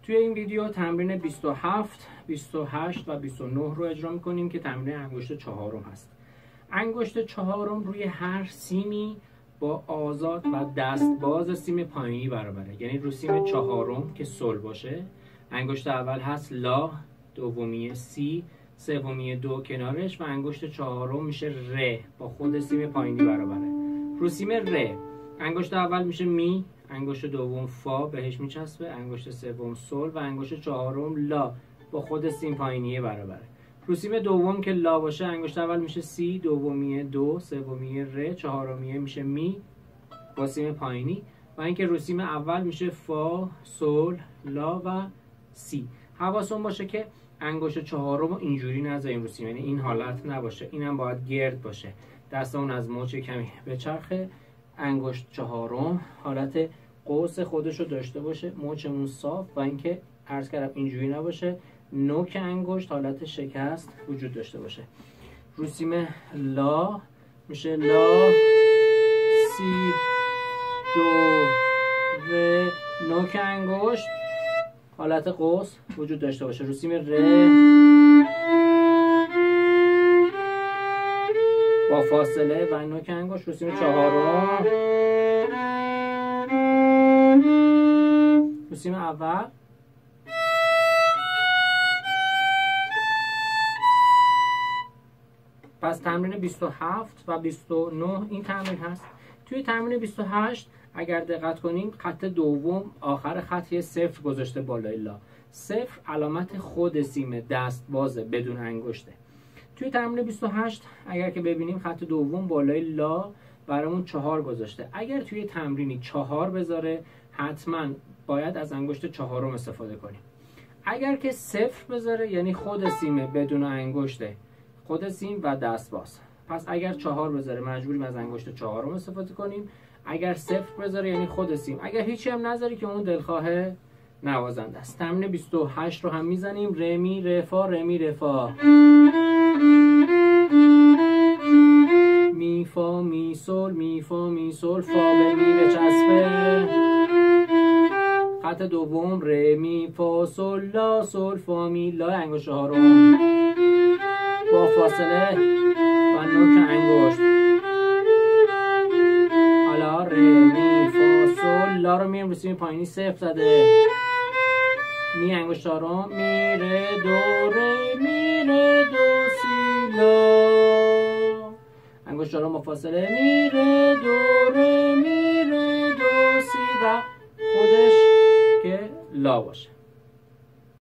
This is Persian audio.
توی این ویدیو تمرین 27 28 و 29 رو اجرا میکنیم که تمرین انگشت چهارم هست. انگشت چهارم روی هر سیمی با آزاد و دست باز سیم پایینی برابره، یعنی رو سیم چهارم که سل باشه انگشت اول هست لا، دومی سی، سومی دو کنارش و انگشت چهارم میشه ر با خود سیم پایینی برابره. رو سیم ر انگشت اول میشه می، انگشت دوم فا بهش میچسبه، انگشت سوم سل و انگشت چهارم لا با خود سیم پایینی برابره. رو سیم دوم که لا باشه انگشت اول میشه سی، دومی دو، سومی ر، چهارمی میشه می با سیم پایینی و اینکه رو سیم اول میشه فا، سل، لا و سی. حواستون باشه که انگشت چهارم رو اینجوری نذاریم رو سیم، یعنی این حالت نباشه، اینم باید گرد باشه. دستمون از مچ کمی به چرخه، انگشت چهارم حالت قوس خودش رو داشته باشه، مچمون صاف و اینکه عرض کردم اینجوری نباشه، نوک انگشت حالت شکست وجود داشته باشه. رو سیم لا میشه لا، سی، دو، ر، نوک انگشت حالت قوس وجود داشته باشه. رو سیم ر با فاصله و نوک انگشت. رو سیم چهارم، رو سیم اول پس تمرین 27 و 29 این تمرین هست. توی تمرین 28 اگر دقت کنیم خط دوم آخر خط یه صفر گذاشته بالای لا. صفر علامت خود سیم دست بازه بدون انگشته. توی تمرین 28 اگر که ببینیم خط دوم بالای لا برامون 4 گذاشته. اگر توی تمرینی 4 بذاره حتما باید از انگشت چهارم استفاده کنیم. اگر که صفر بذاره یعنی خود سیم بدون انگشته، خود سیم و دست باز. پس اگر 4 بذاره مجبوریم از انگشت چهارم استفاده کنیم. اگر صفر بذاره یعنی خود سیم. اگر هیچی هم نذاری که اون دلخواه نوازنده است. تمرین 28 رو هم میزنیم. ر می ر فا، ر می ر فا، می فا می سل، می فا می سل، فا به می بچسبه. خط دوم ر می فا سل لا، سل فا می لا انگشت چهارم با فاصله و نوک انگشت. حالا ر می فا سل لا رو میریم رو سیم پایینی صفر زده، می انگشت چهارم، می ر دو ر می ر دو سی لا، انگشت چهارم با فاصله می ر دو ر می ر دو سی و خودش که لا باشه.